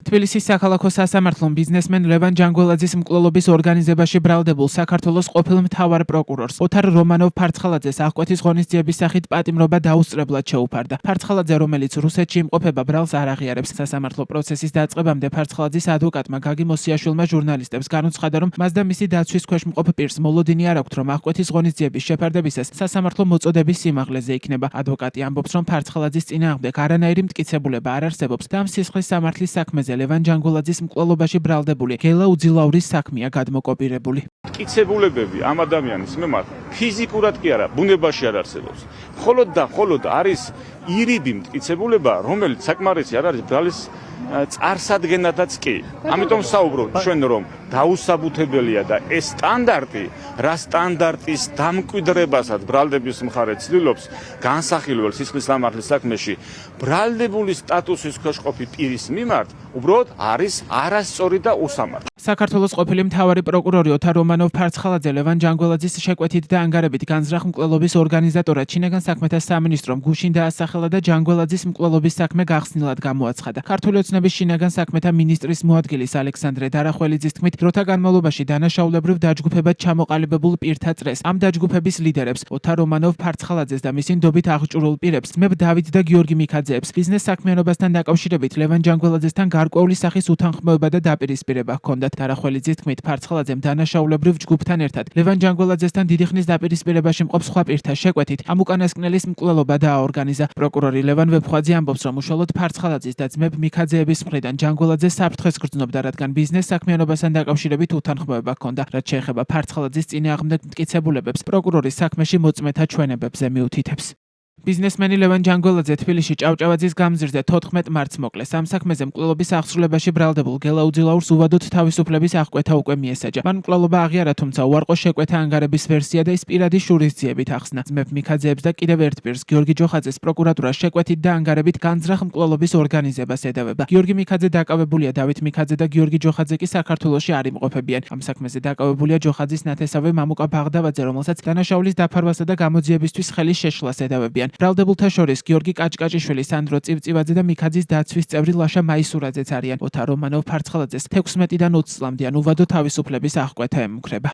თბილისის საქალაქო სასამართლომ ბიზნესმენ ლევან ჯანგველაძის მკვლელობის ორგანიზებაში ბრალდებულ საქართველოს ყოფილ მთავარ პროკურორს ოთარ რომანოვ-ფარცხალაძეს აღკვეთის ღონისძიების სახით პატიმრობა დაუსწრებლად შეუფარდა. ფარცხალაძე, რომელიც რუსეთში იმყოფება, ბრალს არ აღიარებს. სასამართლო პროცესის დაწყებამდე ფარცხალაძის ადვოკატმა გაგი მოსიაშვილმა ჟურნალისტებს განუცხადა, რომ მას და მისი დაცვის ქვეშ მყოფ პირს მოლოდინი არ აქვთ, რომ აღკვეთის ღონისძიების შეფარდებისას სასამართლო მოწოდების სიმაღლეზე იქნება. ადვოკატი ამბობს, რომ ფარცხალაძის წინააღმდეგ არანაირი მტკიცებულება არ არსებობს და ამ სისხლის სამართლის საქმეზე ლევან ჯანგველაძის მკვლელობაში ბრალდებული გელა უძილაურის საქმეა გადმოკოპირებული. მტკიცებულებები ამ ადამიანის მიმართ ფიზიკურად კი არა, ბუნებაში არ არსებობს. მხოლოდ არის ირიბი მტკიცებულება, რომელიც საკმარისი არ არის ბრალის წარსადგენადაც კი. ამიტომ საუბრობთ ჩვენ, რომ დაუსაბუთებელია და ეს სტანდარტი, რა სტანდარტის დამკვიდრებასაც ბრალდების მხარე ცდილობს განსახილველ სისხლის სამართლის საქმეში, ბრალდებული სტატუსის ქვეშ ყოფი პირის მიმართ უბრალოდ არის არასწორი და უსამართლო. საქართველოს ყოფილი მთავარი პროკურორი ოთარ რომანოვ-ფარცხალაძე ლევან ჯანგველაძის შეკვეთით და ანგარებით განზრახ მკვლელობის ორგანიზატორად შინაგან საქმეთა სამინისტრომ გუშინ დაასახელა და ჯანგველაძის მკვლელობის საქმე გახსნილად გამოაცხადა. ქართული ოცნების შინაგან საქმეთა მინისტრის მოადგილის ალექსანდრე დარახველიძის თქმით, დროთა განმავლობაში დანაშაულებრივ დაჯგუფებად ჩამოყალიბებულ პირთა წრეს, ამ დაჯგუფების ლიდერებს ოთარ რომანოვ-ფარცხალაძეს და მისი ნდობით აღჭურვილ პირებს, ძმებ დავით და გიორგი მიქაძეებს, ბიზნეს საქმიანობასთან დაკავშირებით ლევან ჯანგველაძესთან გარკვეული სახის უთანხმოება და დაპირისპირება ჰქონდათ. დარახველიძის თქმით, ფარცხალაძემ დანაშაულებრივ ჯგუფთან ერთად ლევან ჯანგველაძესთან დიდი ხნის დაპირისპირებაში მყოფ სხვა პირთა შეკვეთით ამ უკანასკნელის მკვლელობა დააორგანიზა. პროკურორი ლევან ვეფხვაძე ამბობს, რომ უშუალოდ ფარცხალაძის და ძმებ მიქაძეების მხრიდან ჯანგველაძე საფრთხეს გრძნობდა, რადგან ბიზნეს საქმიანობასთან დაკავშირებით უთანხმოება ჰქონდა. რაც შეეხება ფარცხალაძის წინააღმდეგ მტკიცებულებებს, პროკურორი საქმეში მოწმეთა ჩვენებებზე მიუთითებს. ბიზნესმენი ლევან ჯანგველაძე თბილისში ჭავჭავაძის გამზირზე 14 მარტს მოკლეს. ამ საქმეზე მკვლელობის აღსრულებაში ბრალდებულ გელა უძილაურს უვადოდ თავისუფლების აღკვეთა უკვე მიესაჯა. მან მკვლელობა აღიარა, თუმცა უარყო შეკვეთა ანგარების ვერსია და ის პირადი შურისძიებით ახსნა. ძმებ მიქაძეებს და კიდევ ერთ პირს, გიორგი ჯოხაძეს პროკურატურა შეკვეთით და ანგარებით განზრახ მკვლელობის ორგანიზებას ედავება. გიორგი მიქაძე დაკავებულია, დავით მიქაძე და გიორგი ჯოხაძე კი საქართველოში არ იმყოფებიან. ამ საქმეზე დაკავებულია ჯოხაძის ნათესავე მამუკა ბაღდავაძე, რომელსაც დანაშაულის დაფარვასა და გამოძიებისთვის ხელის შეშლას ედავებიან. ბრალდებულთა შორის გიორგი კაჭკაჭიშვილი, სანდრო წივწივაძე და მიქაძის დაცვის წევრი ლაშა მაისურაძეც არიან. ოთარ რომანოვ-ფარცხალაძეს 16-დან 20 წლამდე უვადო თავისუფლების აღკვეთა ემუქრება.